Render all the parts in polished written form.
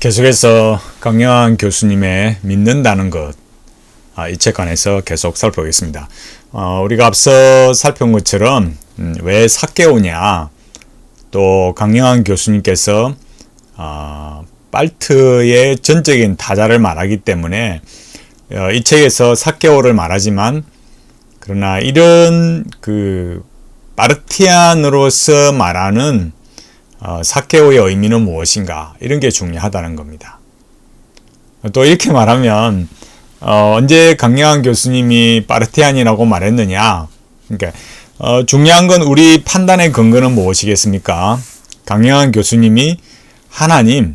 계속해서 강영한 교수님의 믿는다는 것, 이 책 안에서 계속 살펴보겠습니다. 우리가 앞서 살펴본 것처럼 왜 삭개오냐, 또 강영한 교수님께서 빨트의 전적인 타자를 말하기 때문에 이 책에서 삭개오를 말하지만, 그러나 이런 파르티안으로서 말하는 삭개오의 의미는 무엇인가, 이런 게 중요하다는 겁니다. 또 이렇게 말하면 언제 강영한 교수님이 파르티안이라고 말했느냐, 그러니까 중요한 건 우리 판단의 근거는 무엇이겠습니까? 강영한 교수님이 하나님,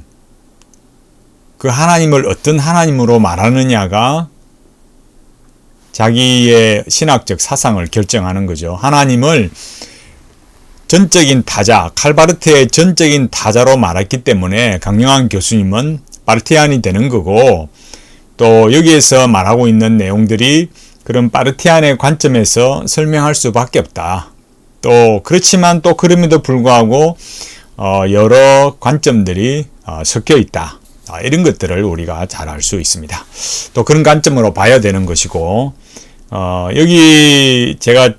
그 하나님을 어떤 하나님으로 말하느냐가 자기의 신학적 사상을 결정하는 거죠. 하나님을 전적인 타자, 칼바르트의 전적인 타자로 말했기 때문에 강영한 교수님은 파르티안이 되는 거고, 또 여기에서 말하고 있는 내용들이 그런 파르티안의 관점에서 설명할 수밖에 없다. 또 그렇지만 또 그럼에도 불구하고 여러 관점들이 섞여 있다. 이런 것들을 우리가 잘 알 수 있습니다. 또 그런 관점으로 봐야 되는 것이고, 여기 제가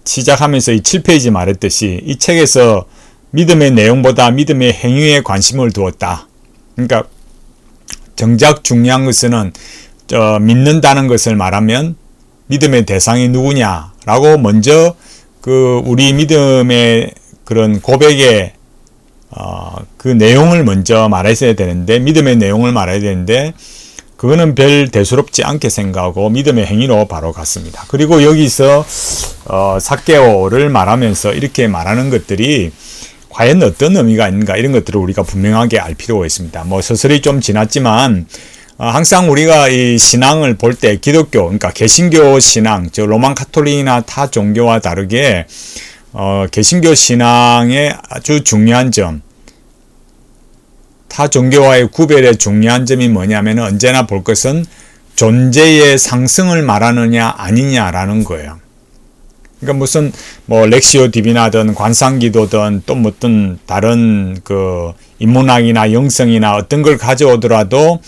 시작하면서 이 7페이지 말했듯이 이 책에서 믿음의 내용보다 믿음의 행위에 관심을 두었다. 그러니까 정작 중요한 것은 믿는다는 것을 말하면 믿음의 대상이 누구냐라고 먼저 우리 믿음의 그런 고백의 그 내용을 먼저 말했어야 되는데, 믿음의 내용을 말해야 되는데 그거는 별 대수롭지 않게 생각하고 믿음의 행위로 바로 갔습니다. 그리고 여기서 삭개오를 말하면서 이렇게 말하는 것들이 과연 어떤 의미가 있는가, 이런 것들을 우리가 분명하게 알 필요가 있습니다. 서서히 좀 지났지만 항상 우리가 이 신앙을 볼 때 기독교, 그러니까 개신교 신앙, 즉 로만 카톨릭이나 타 종교와 다르게 개신교 신앙의 아주 중요한 점, 타 종교와의 구별의 중요한 점이 뭐냐면 언제나 볼 것은 존재의 상승을 말하느냐 아니냐라는 거예요. 그러니까 무슨 렉시오 디비나든 관상기도든 또 어떤 다른 인문학이나 영성이나 어떤 걸 가져오더라도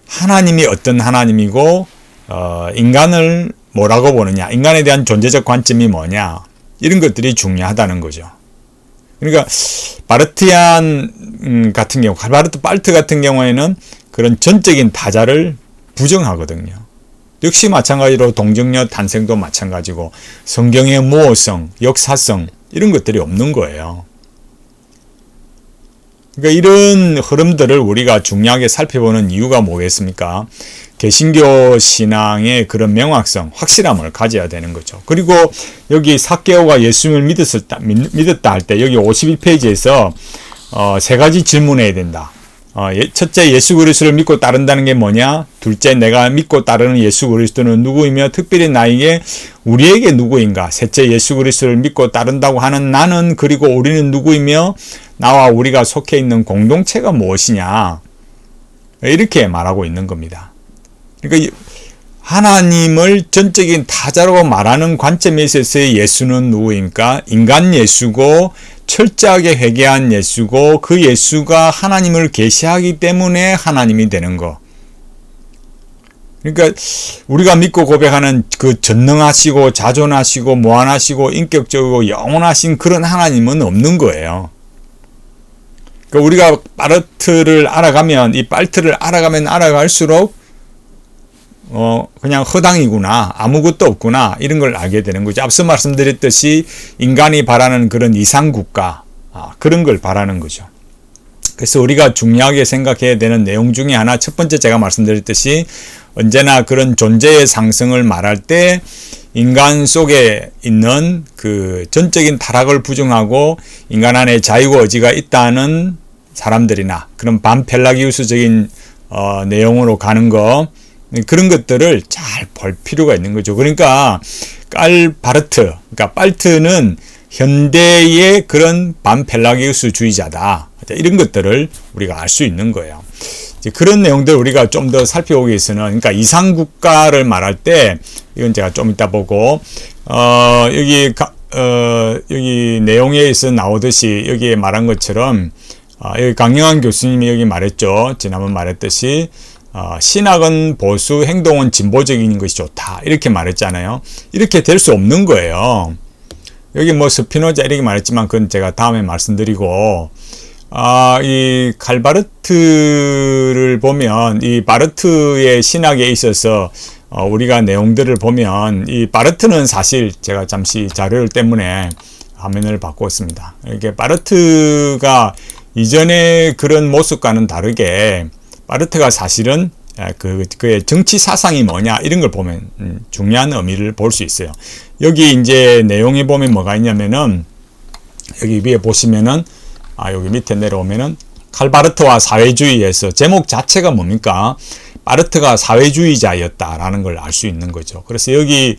하나님이 어떤 하나님이고 인간을 뭐라고 보느냐, 인간에 대한 존재적 관점이 뭐냐, 이런 것들이 중요하다는 거죠. 그러니까 파르티안 같은 경우, 칼바르트 같은 경우에는 그런 전적인 타자를 부정하거든요. 역시 마찬가지로 동정녀 탄생도 마찬가지고 성경의 모호성, 역사성, 이런 것들이 없는 거예요. 그러니까 이런 흐름들을 우리가 중요하게 살펴보는 이유가 뭐겠습니까? 개신교 신앙의 그런 명확성, 확실함을 가져야 되는 거죠. 그리고 여기 삭개오가 예수님을 믿었다 할 때 여기 51페이지에서 세 가지 질문해야 된다. 첫째, 예수 그리스도를 믿고 따른다는 게 뭐냐? 둘째, 내가 믿고 따르는 예수 그리스도는 누구이며 특별히 우리에게 누구인가? 셋째, 예수 그리스도를 믿고 따른다고 하는 나는, 그리고 우리는 누구이며 나와 우리가 속해 있는 공동체가 무엇이냐? 이렇게 말하고 있는 겁니다. 그러니까 하나님을 전적인 타자로 말하는 관점에 있어서의 예수는 누구입니까? 인간 예수고 철저하게 회개한 예수고, 그 예수가 하나님을 계시하기 때문에 하나님이 되는 거. 그러니까 우리가 믿고 고백하는 그 전능하시고 자존하시고 무한하시고 인격적이고 영원하신 그런 하나님은 없는 거예요. 그러니까 우리가 파르트를 알아가면, 이 빨트를 알아가면 알아갈수록 그냥 허당이구나, 아무것도 없구나, 이런 걸 알게 되는 거죠. 앞서 말씀드렸듯이 인간이 바라는 그런 이상국가, 그런 걸 바라는 거죠. 그래서 우리가 중요하게 생각해야 되는 내용 중에 하나, 첫 번째 제가 말씀드렸듯이 언제나 그런 존재의 상승을 말할 때 인간 속에 있는 그 전적인 타락을 부정하고 인간 안에 자유와 의지가 있다는 사람들이나 그런 반펠라기우스적인 내용으로 가는 거, 그런 것들을 잘 볼 필요가 있는 거죠. 그러니까 그러니까 빨트는 현대의 그런 반펠라기우스주의자다, 이런 것들을 우리가 알 수 있는 거예요. 이제 그런 내용들 우리가 좀 더 살펴보기 위해서는, 그러니까 이상국가를 말할 때, 이건 제가 좀 이따 보고, 여기 내용에서 나오듯이 여기에 말한 것처럼 여기 강영환 교수님이 여기 말했죠. 지난번 말했듯이 신학은 보수, 행동은 진보적인 것이 좋다. 이렇게 말했잖아요. 이렇게 될 수 없는 거예요. 여기 뭐 스피노자 이렇게 말했지만 그건 제가 다음에 말씀드리고, 이 칼바르트를 보면 이 바르트의 신학에 있어서 우리가 내용들을 보면 이 바르트는 사실 제가 잠시 자료를 때문에 화면을 바꿨습니다. 이게 바르트가 이전의 그런 모습과는 다르게 바르트가 사실은 그의 정치 사상이 뭐냐 이런 걸 보면 중요한 의미를 볼 수 있어요. 여기 이제 내용에 보면 뭐가 있냐면은 여기 위에 보시면은 여기 밑에 내려오면은 칼바르트와 사회주의에서 제목 자체가 뭡니까? 바르트가 사회주의자였다라는 걸 알 수 있는 거죠. 그래서 여기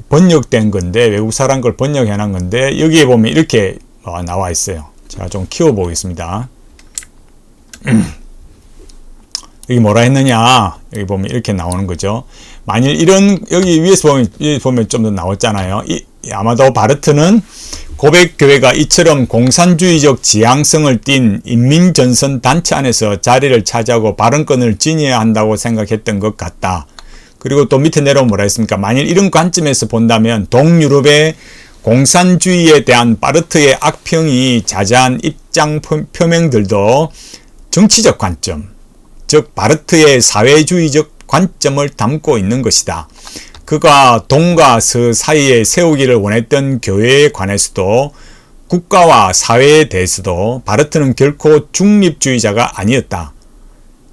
번역된 건데 외국 사람 걸 번역해 놓은 건데 여기에 보면 이렇게 나와 있어요. 제가 좀 키워 보겠습니다. 여기 뭐라 했느냐? 여기 보면 이렇게 나오는 거죠. 만일 이런 여기 위에서 보면 좀 더 나왔잖아요. 아마도 바르트는 고백교회가 이처럼 공산주의적 지향성을 띤 인민전선 단체 안에서 자리를 차지하고 발언권을 지녀야 한다고 생각했던 것 같다. 그리고 또 밑에 내려오면 뭐라 했습니까? 만일 이런 관점에서 본다면 동유럽의 공산주의에 대한 바르트의 악평이 자자한 입장 표명들도 정치적 관점, 즉 바르트의 사회주의적 관점을 담고 있는 것이다. 그가 동과 서 사이에 세우기를 원했던 교회에 관해서도 국가와 사회에 대해서도 바르트는 결코 중립주의자가 아니었다.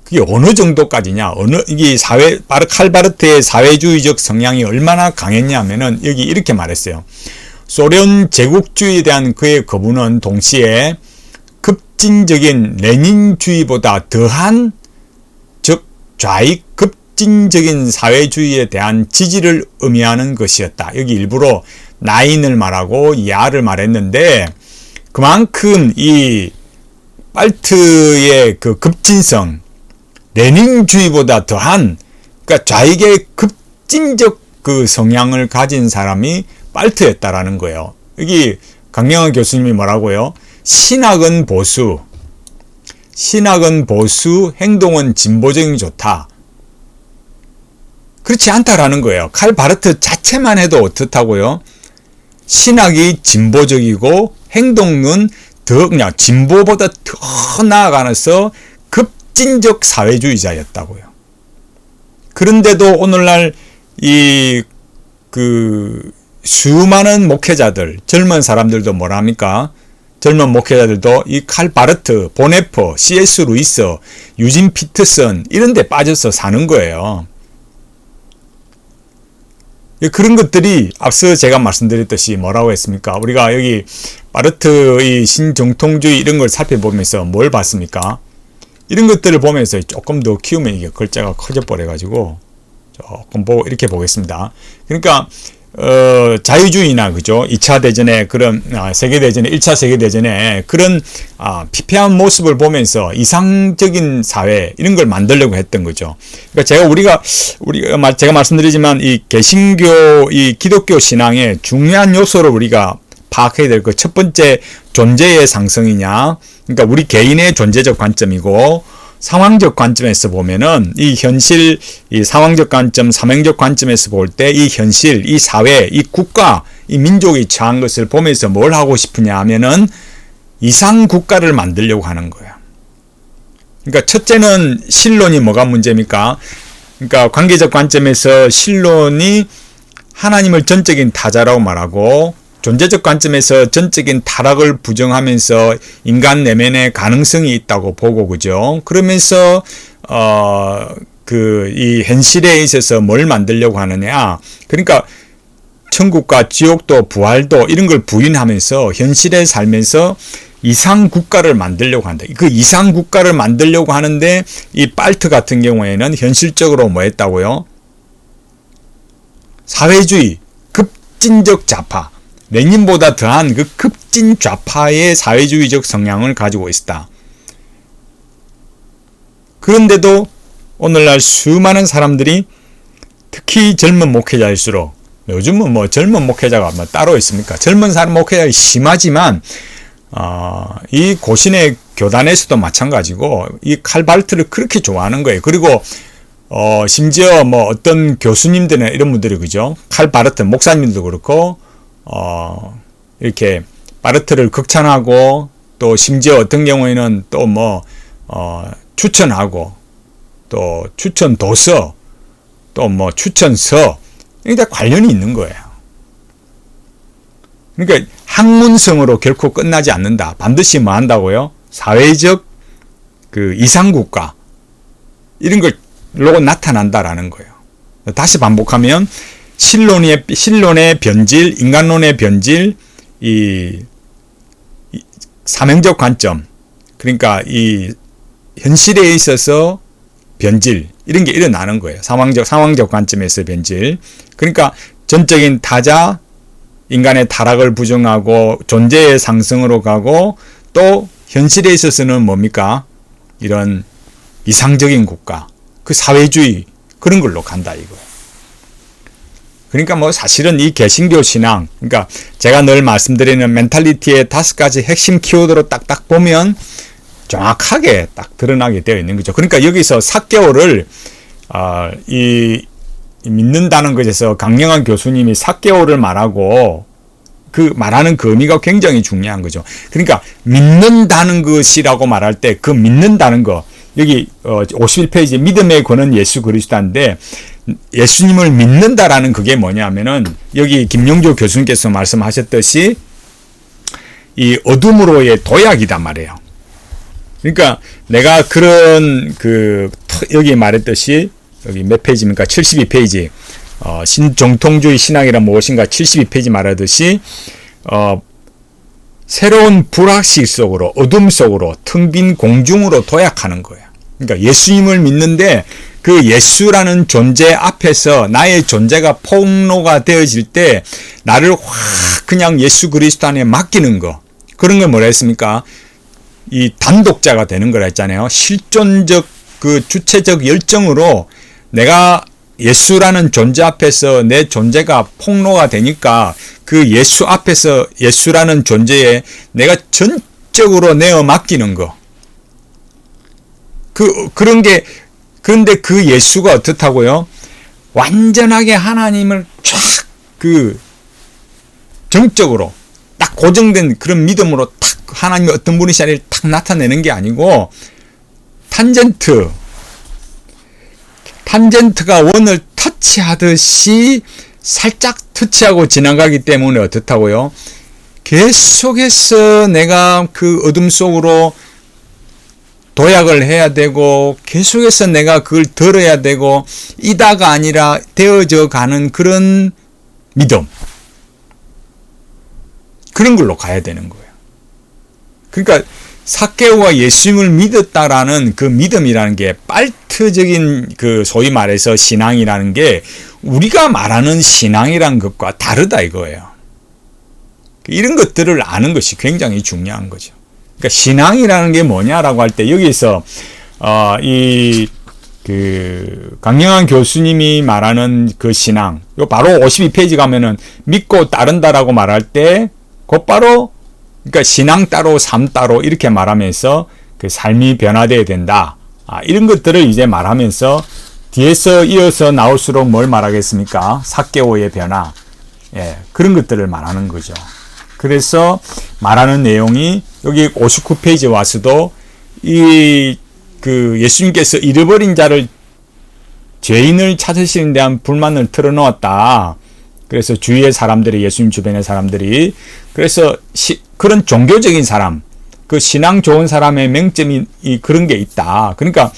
그게 어느 정도까지냐? 이게 칼바르트의 사회주의적 성향이 얼마나 강했냐면은 여기 이렇게 말했어요. 소련 제국주의에 대한 그의 거부는 동시에 급진적인 레닌주의보다 더한, 즉 좌익 급진적인 사회주의에 대한 지지를 의미하는 것이었다. 여기 일부러 나인을 말하고 야를 말했는데 그만큼 이 발트의 그 급진성, 레닌주의보다 더한, 그러니까 좌익의 급진적 그 성향을 가진 사람이 발트였다라는 거예요. 여기 강영환 교수님이 뭐라고요? 신학은 보수, 행동은 진보적인 좋다. 그렇지 않다라는 거예요. 칼바르트 자체만 해도 어떻다고요? 신학이 진보적이고 행동은 그냥 진보보다 더 나아가서 급진적 사회주의자였다고요. 그런데도 오늘날 수많은 목회자들, 젊은 사람들도 뭐라 합니까? 젊은 목회자들도 이 칼바르트, 보네퍼, C.S. 루이스, 유진 피터슨 이런 데 빠져서 사는 거예요. 그런 것들이 앞서 제가 말씀드렸듯이 뭐라고 했습니까? 우리가 여기 바르트의 신정통주의 이런 걸 살펴보면서 뭘 봤습니까? 이런 것들을 보면서 조금 더 키우면 이게 글자가 커져 버려 가지고 조금 이렇게 보겠습니다. 그러니까 자유주의나 그죠? 2차 대전에 그런 세계대전에 1차 세계대전에 그런 피폐한 모습을 보면서 이상적인 사회 이런 걸 만들려고 했던 거죠. 그러니까 제가 말씀드리지만 이 개신교 이 기독교 신앙의 중요한 요소를 우리가 파악해야 될 것 첫 번째 존재의 상승이냐? 그러니까 우리 개인의 존재적 관점이고 상황적 관점에서 보면은 이 현실, 이 상황적 관점, 사명적 관점에서 볼 때 이 현실, 이 사회, 이 국가, 이 민족이 처한 것을 보면서 뭘 하고 싶으냐 하면은 이상 국가를 만들려고 하는 거예요. 그러니까 첫째는 신론이 뭐가 문제입니까? 그러니까 관계적 관점에서 신론이 하나님을 전적인 타자라고 말하고 존재적 관점에서 전적인 타락을 부정하면서 인간 내면에 가능성이 있다고 보고 그죠? 그러면서 이 현실에 있어서 뭘 만들려고 하느냐? 그러니까 천국과 지옥도 부활도 이런 걸 부인하면서 현실에 살면서 이상 국가를 만들려고 한다. 그 이상 국가를 만들려고 하는데 이 발트 같은 경우에는 현실적으로 뭐 했다고요? 사회주의, 급진적 좌파. 레닌보다 더한 그 급진 좌파의 사회주의적 성향을 가지고 있다. 그런데도 오늘날 수많은 사람들이 특히 젊은 목회자일수록 요즘은 뭐 젊은 목회자가 뭐 따로 있습니까? 젊은 사람 목회자가 심하지만 이 고신의 교단에서도 마찬가지고 이 칼바르트를 그렇게 좋아하는 거예요. 그리고 심지어 뭐 어떤 교수님들이나 이런 분들이 그죠? 칼바르트 목사님들도 그렇고 이렇게 바르트를 극찬하고 또 심지어 어떤 경우에는 또 뭐 추천하고 또 추천 도서 또 뭐 추천서 이게 다 관련이 있는 거예요. 그러니까 학문성으로 결코 끝나지 않는다. 반드시 뭐 한다고요? 사회적 그 이상국가 이런 걸로 나타난다라는 거예요. 다시 반복하면 신론의 변질, 인간론의 변질, 이 사명적 관점, 그러니까 이 현실에 있어서 변질 이런 게 일어나는 거예요. 상황적 관점에서 변질. 그러니까 전적인 타자, 인간의 타락을 부정하고 존재의 상승으로 가고 또 현실에 있어서는 뭡니까? 이런 이상적인 국가, 그 사회주의 그런 걸로 간다 이거예요. 그러니까 뭐 사실은 이 개신교 신앙, 그러니까 제가 늘 말씀드리는 멘탈리티의 5가지 핵심 키워드로 딱딱 보면 정확하게 딱 드러나게 되어 있는 거죠. 그러니까 여기서 삭개오를 믿는다는 것에서 강영한 교수님이 삭개오를 말하고 그 말하는 그 의미가 굉장히 중요한 거죠. 그러니까 믿는다는 것이라고 말할 때 그 믿는다는 거 여기 51페이지 믿음에 거는 예수 그리스도인데 예수님을 믿는다라는 그게 뭐냐면은 여기 김용조 교수님께서 말씀하셨듯이 이 어둠으로의 도약이단 말이에요. 그러니까 내가 그런 여기 말했듯이 여기 몇 페이지입니까? 72페이지. 신정통주의 신앙이란 무엇인가 72페이지 말하듯이 새로운 불확실 속으로 어둠 속으로 텅 빈 공중으로 도약하는 거예요. 그러니까 예수님을 믿는데 그 예수라는 존재 앞에서 나의 존재가 폭로가 되어질 때 나를 확 그냥 예수 그리스도 안에 맡기는 거. 그런 걸 뭐라 했습니까? 이 단독자가 되는 거라 했잖아요. 실존적 그 주체적 열정으로 내가 예수라는 존재 앞에서 내 존재가 폭로가 되니까 그 예수 앞에서 예수라는 존재에 내가 전적으로 내어 맡기는 거. 그런 게, 그런데 그 예수가 어떻다고요? 완전하게 하나님을 쫙 정적으로 딱 고정된 그런 믿음으로 탁 하나님이 어떤 분이시냐를 탁 나타내는 게 아니고 탄젠트가 원을 터치하듯이 살짝 터치하고 지나가기 때문에 어떻다고요? 계속해서 내가 그 어둠 속으로 도약을 해야 되고 계속해서 내가 그걸 들어야 되고 이다가 아니라 되어져 가는 그런 믿음, 그런 걸로 가야 되는 거예요. 그러니까 삭개오가 예수님을 믿었다라는 그 믿음이라는 게 빨트적인 그 소위 말해서 신앙이라는 게 우리가 말하는 신앙이란 것과 다르다 이거예요. 이런 것들을 아는 것이 굉장히 중요한 거죠. 그러니까 신앙이라는 게 뭐냐라고 할 때 여기서 강영한 교수님이 말하는 그 신앙, 요 바로 52페이지 가면은 믿고 따른다라고 말할 때 곧바로 그러니까 신앙 따로 삶 따로 이렇게 말하면서 그 삶이 변화되어야 된다. 이런 것들을 이제 말하면서 뒤에서 이어서 나올수록 뭘 말하겠습니까? 삭개오의 변화. 예, 그런 것들을 말하는 거죠. 그래서 말하는 내용이 여기 59페이지에 와서도 예수님께서 잃어버린 자를 죄인을 찾으시는 데한 불만을 털어놓았다. 그래서 주위의 사람들이 예수님 주변의 사람들이 그래서 그런 종교적인 사람, 그 신앙 좋은 사람의 맹점이 그런 게 있다. 그러니까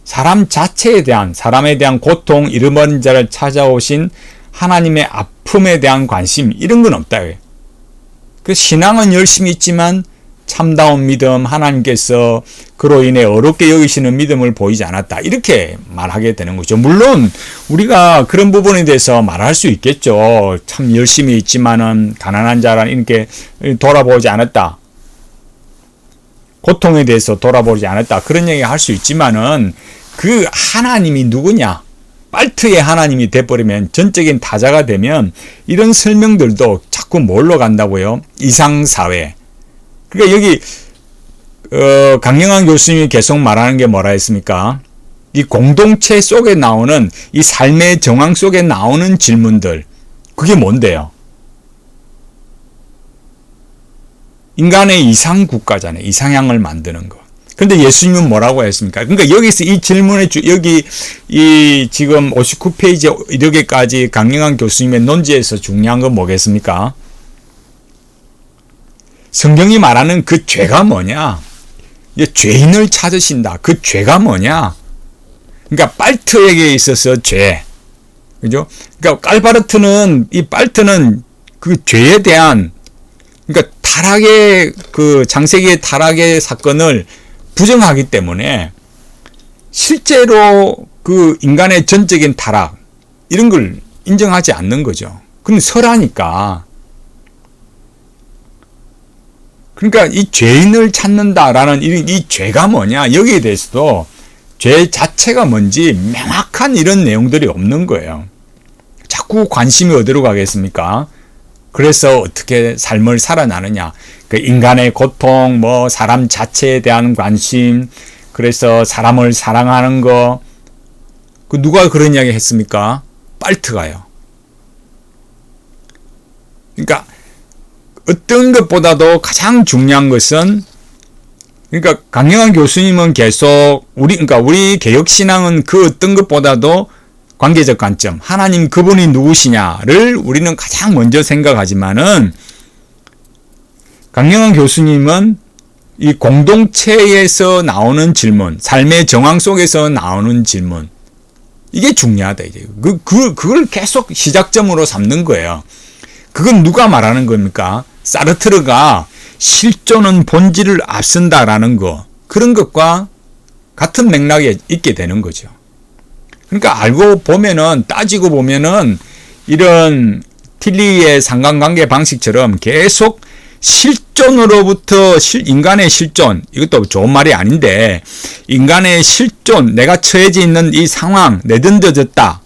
사람 자체에 대한 사람에 대한 고통, 잃어버린 자를 찾아오신 하나님의 아픔에 대한 관심 이런 건 없다. 그 신앙은 열심히 있지만 참다운 믿음, 하나님께서 그로 인해 어렵게 여기시는 믿음을 보이지 않았다. 이렇게 말하게 되는 거죠. 물론 우리가 그런 부분에 대해서 말할 수 있겠죠. 참 열심히 있지만은 가난한 자란 이렇게 돌아보지 않았다. 고통에 대해서 돌아보지 않았다. 그런 얘기 할 수 있지만은 그 하나님이 누구냐? 빨트의 하나님이 돼버리면 전적인 타자가 되면 이런 설명들도 자꾸 뭘로 간다고요? 이상사회. 그러니까 여기 강영환 교수님이 계속 말하는 게 뭐라 했습니까? 이 공동체 속에 나오는 이 삶의 정황 속에 나오는 질문들, 그게 뭔데요? 인간의 이상 국가잖아요. 이상향을 만드는 거. 근데 예수님은 뭐라고 했습니까? 그러니까 여기서 이 질문에 여기 이 지금 59페이지 이렇게까지 강영환 교수님의 논지에서 중요한 건 뭐겠습니까? 성경이 말하는 그 죄가 뭐냐? 이제 죄인을 찾으신다. 그 죄가 뭐냐? 그러니까 빨트에게 있어서 죄. 그죠? 그러니까 이 빨트는 그 죄에 대한, 그러니까 타락의, 그 창세기의 타락의 사건을 부정하기 때문에 실제로 그 인간의 전적인 타락, 이런 걸 인정하지 않는 거죠. 그건 설하니까. 그러니까 이 죄인을 찾는다라는 이 죄가 뭐냐, 여기에 대해서도 죄 자체가 뭔지 명확한 이런 내용들이 없는 거예요. 자꾸 관심이 어디로 가겠습니까? 그래서 어떻게 삶을 살아나느냐. 그 인간의 고통, 뭐 사람 자체에 대한 관심, 그래서 사람을 사랑하는 거. 그 누가 그런 이야기 했습니까? 빨트가요. 그러니까 어떤 것보다도 가장 중요한 것은, 그러니까 강영환 교수님은 계속 그러니까 우리 개혁신앙은 그 어떤 것보다도 관계적 관점, 하나님 그분이 누구시냐를 우리는 가장 먼저 생각하지만은, 강영환 교수님은 이 공동체에서 나오는 질문, 삶의 정황 속에서 나오는 질문, 이게 중요하다 이제. 그걸 계속 시작점으로 삼는 거예요. 그건 누가 말하는 겁니까? 사르트르가 실존은 본질을 앞선다라는 거, 그런 것과 같은 맥락에 있게 되는 거죠. 그러니까 알고 보면은, 따지고 보면은 이런 틸리의 상관관계 방식처럼 계속 실존으로부터 인간의 실존, 이것도 좋은 말이 아닌데, 인간의 실존, 내가 처해져 있는 이 상황, 내던져졌다,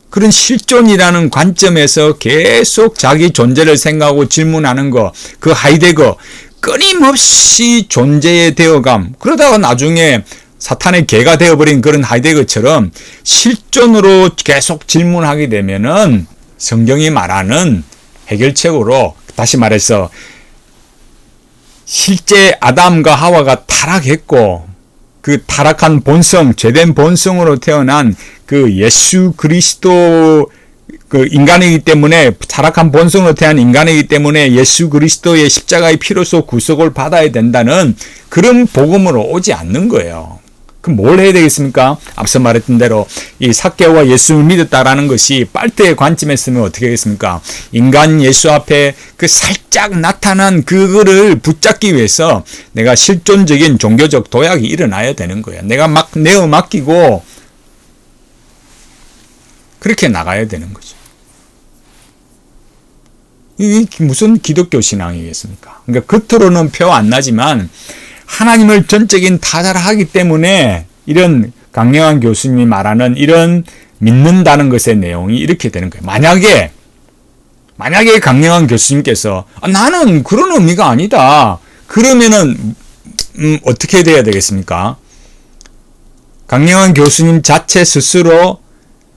그런 실존이라는 관점에서 계속 자기 존재를 생각하고 질문하는 거, 그 하이데거, 끊임없이 존재의 되어감, 그러다가 나중에 사탄의 개가 되어버린 그런 하이데거처럼 실존으로 계속 질문하게 되면은 성경이 말하는 해결책으로, 다시 말해서 실제 아담과 하와가 타락했고 그 타락한 본성, 죄된 본성으로 태어난 그 예수 그리스도, 그 인간이기 때문에, 타락한 본성으로 태어난 인간이기 때문에 예수 그리스도의 십자가의 피로써 구속을 받아야 된다는 그런 복음으로 오지 않는 거예요. 그럼 뭘 해야 되겠습니까? 앞서 말했던 대로 이 삭개오가 예수를 믿었다라는 것이 빨대의 관점에 쓰면 어떻게 하겠습니까? 인간 예수 앞에 그 살짝 나타난 그거를 붙잡기 위해서 내가 실존적인 종교적 도약이 일어나야 되는 거예요. 내가 막 내어 맡기고 그렇게 나가야 되는 거죠. 이게 무슨 기독교 신앙이겠습니까? 그러니까 겉으로는 표 안 나지만 하나님을 전적인 타자를 하기 때문에 이런 강영환 교수님이 말하는 이런 믿는다는 것의 내용이 이렇게 되는 거예요. 만약에 강영환 교수님께서 나는 그런 의미가 아니다, 그러면은 어떻게 돼야 되겠습니까? 강영환 교수님 자체 스스로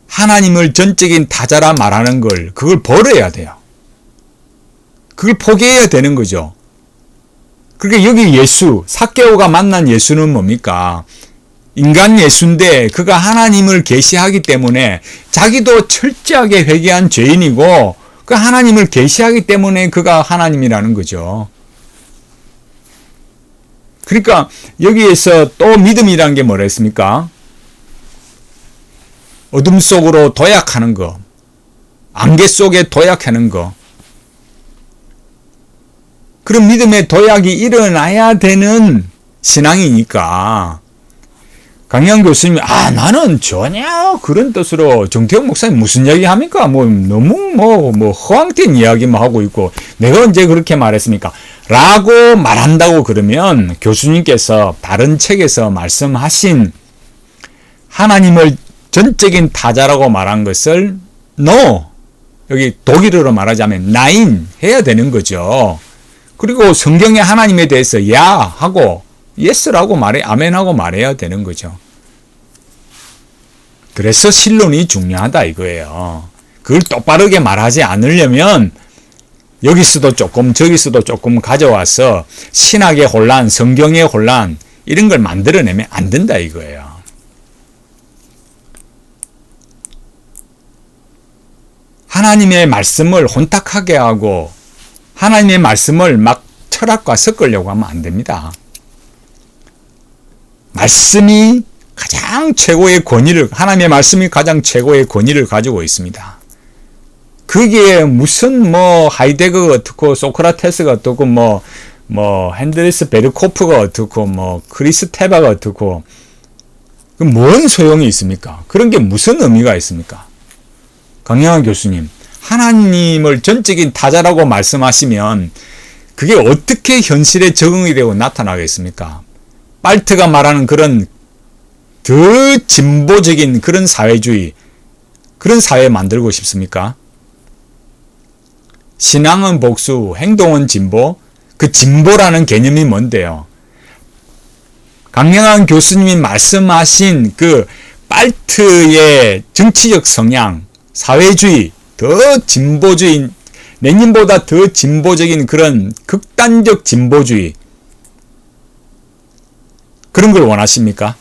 하나님을 전적인 타자라 말하는 걸, 그걸 버려야 돼요. 그걸 포기해야 되는 거죠. 그러니까 여기 예수, 삭개오가 만난 예수는 뭡니까? 인간 예수인데 그가 하나님을 계시하기 때문에, 자기도 철저하게 회개한 죄인이고 그 하나님을 계시하기 때문에 그가 하나님이라는 거죠. 그러니까 여기에서 또 믿음이라는 게 뭐라 했습니까? 어둠 속으로 도약하는 거, 안개 속에 도약하는 거, 그런 믿음의 도약이 일어나야 되는 신앙이니까, 강영환 교수님이 나는 전혀 그런 뜻으로 정태욱 목사님 무슨 이야기 합니까? 너무 허황된 이야기만 하고 있고 내가 언제 그렇게 말했습니까? 라고 말한다고 그러면 교수님께서 다른 책에서 말씀하신 하나님을 전적인 타자라고 말한 것을 여기 독일어로 말하자면 나인 해야 되는 거죠. 그리고 성경의 하나님에 대해서 야 하고 예스라고 말해, 아멘하고 말해야 되는 거죠. 그래서 신론이 중요하다 이거예요. 그걸 똑바르게 말하지 않으려면 여기서도 조금 저기서도 조금 가져와서 신학의 혼란, 성경의 혼란 이런 걸 만들어내면 안 된다 이거예요. 하나님의 말씀을 혼탁하게 하고 하나님의 말씀을 막 철학과 섞으려고 하면 안 됩니다. 말씀이 가장 최고의 권위를, 하나님의 말씀이 가장 최고의 권위를 가지고 있습니다. 그게 무슨 하이데거가 어떻고 소크라테스가 어떻고 핸드리스 베르코프가 어떻고 크리스테바가 어떻고 뭔 소용이 있습니까? 그런 게 무슨 의미가 있습니까? 강영환 교수님, 하나님을 전적인 타자라고 말씀하시면 그게 어떻게 현실에 적응이 되고 나타나겠습니까? 빨트가 말하는 그런 더 진보적인 그런 사회주의, 그런 사회 만들고 싶습니까? 신앙은 복수, 행동은 진보. 그 진보라는 개념이 뭔데요? 강영환 교수님이 말씀하신 그 빨트의 정치적 성향, 사회주의, 더 진보주의, 레닌보다 더 진보적인 그런 극단적 진보주의, 그런 걸 원하십니까?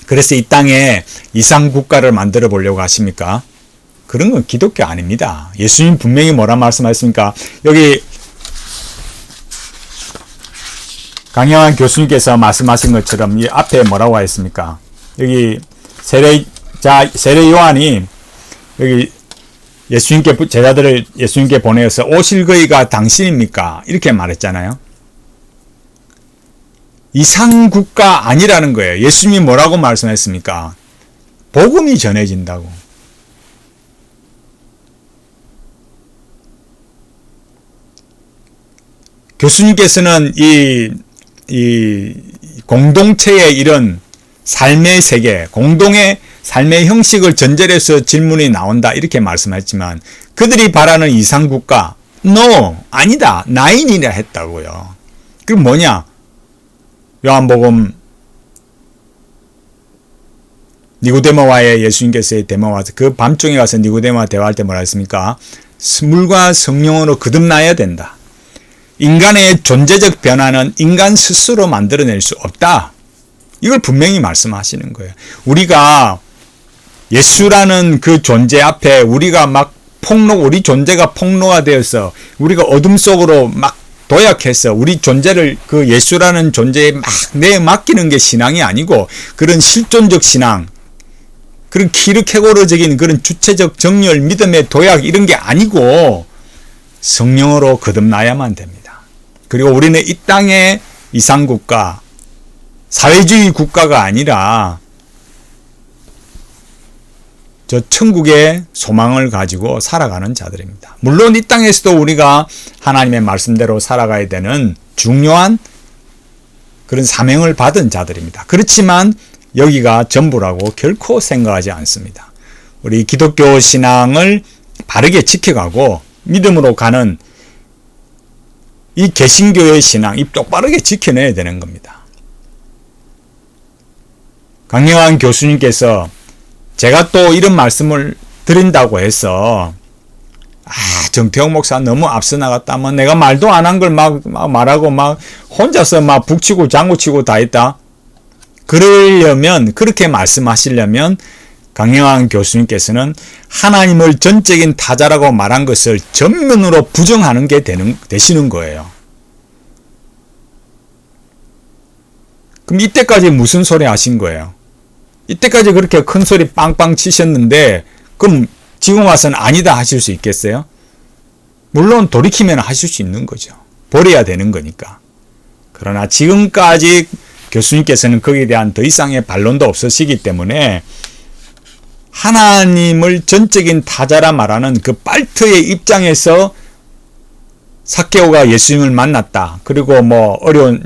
그래서 이 땅에 이상국가를 만들어 보려고 하십니까? 그런 건 기독교 아닙니다. 예수님 분명히 뭐라 말씀하셨습니까? 여기 강영환 교수님께서 말씀하신 것처럼 이 앞에 뭐라고 하셨습니까? 여기 세례 요한이 여기 예수님께 제자들을 예수님께 보내어서 오실 거이가 당신입니까? 이렇게 말했잖아요. 이상국가 아니라는 거예요. 예수님이 뭐라고 말씀했습니까? 복음이 전해진다고. 교수님께서는 이 공동체의 이런 삶의 세계, 공동의 삶의 형식을 전제해서 질문이 나온다 이렇게 말씀했지만 그들이 바라는 이상국가, no, 아니다, 나인이라 했다고요. 그럼 뭐냐? 요한복음 니고데모와의 예수님께서의 대화와서 그 밤중에 가서 니고데모와 대화할 때 뭐라 했습니까? 물과 성령으로 거듭나야 된다. 인간의 존재적 변화는 인간 스스로 만들어낼 수 없다. 이걸 분명히 말씀하시는 거예요. 우리가 예수라는 그 존재 앞에 우리가 막 우리 존재가 폭로화되어서 우리가 어둠 속으로 막 도약해서 우리 존재를 그 예수라는 존재에 막 내맡기는 게 신앙이 아니고 그런 실존적 신앙, 그런 키르케고르적인 그런 주체적 정열, 믿음의 도약 이런 게 아니고 성령으로 거듭나야만 됩니다. 그리고 우리는 이 땅의 이상국가, 사회주의 국가가 아니라 저 천국의 소망을 가지고 살아가는 자들입니다. 물론 이 땅에서도 우리가 하나님의 말씀대로 살아가야 되는 중요한 그런 사명을 받은 자들입니다. 그렇지만 여기가 전부라고 결코 생각하지 않습니다. 우리 기독교 신앙을 바르게 지켜가고 믿음으로 가는 이 개신교의 신앙, 이 똑바르게 지켜내야 되는 겁니다. 강영환 교수님께서 제가 또 이런 말씀을 드린다고 해서 정태영 목사 너무 앞서 나갔다. 내가 말도 안 한 걸 막 말하고 막 혼자서 막 북치고 장구치고 다 했다. 그러려면, 그렇게 말씀하시려면 강영환 교수님께서는 하나님을 전적인 타자라고 말한 것을 전면으로 부정하는 게 되시는 거예요. 그럼 이때까지 무슨 소리 하신 거예요? 이때까지 그렇게 큰 소리 빵빵 치셨는데 그럼 지금 와서는 아니다 하실 수 있겠어요? 물론 돌이키면 하실 수 있는 거죠. 버려야 되는 거니까. 그러나 지금까지 교수님께서는 거기에 대한 더 이상의 반론도 없으시기 때문에 하나님을 전적인 타자라 말하는 그 빨트의 입장에서 삭개오가 예수님을 만났다. 그리고 어려운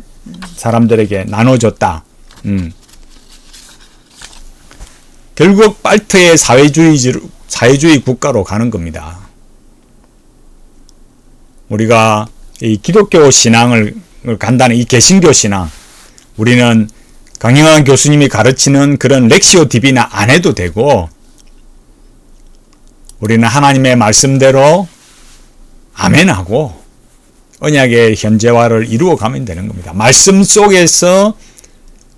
사람들에게 나눠줬다. 결국 빨트의 사회주의 국가로 가는 겁니다. 우리가 이 기독교 신앙을 간다는 이 개신교 신앙, 우리는 강영환 교수님이 가르치는 그런 렉시오 디비나 안 해도 되고, 우리는 하나님의 말씀대로 아멘하고 언약의 현재화를 이루어 가면 되는 겁니다. 말씀 속에서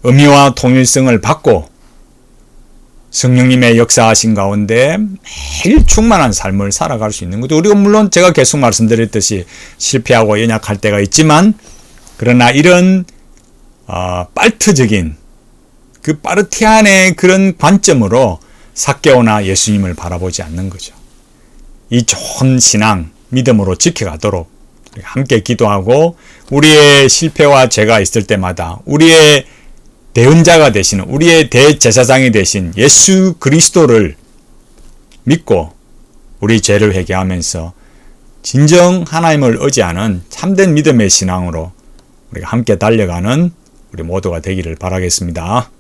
의미와 통일성을 받고 성령님의 역사하신 가운데 매일 충만한 삶을 살아갈 수 있는 거죠. 우리가 물론 제가 계속 말씀드렸듯이 실패하고 연약할 때가 있지만, 그러나 이런 빨트적인 그 파르티안의 그런 관점으로 삭개오나 예수님을 바라보지 않는 거죠. 이 좋은 신앙, 믿음으로 지켜가도록 함께 기도하고, 우리의 실패와 죄가 있을 때마다 우리의 대언자가 되시는, 우리의 대제사장이 되신 예수 그리스도를 믿고 우리 죄를 회개하면서 진정 하나님을 의지하는 참된 믿음의 신앙으로 우리가 함께 달려가는 우리 모두가 되기를 바라겠습니다.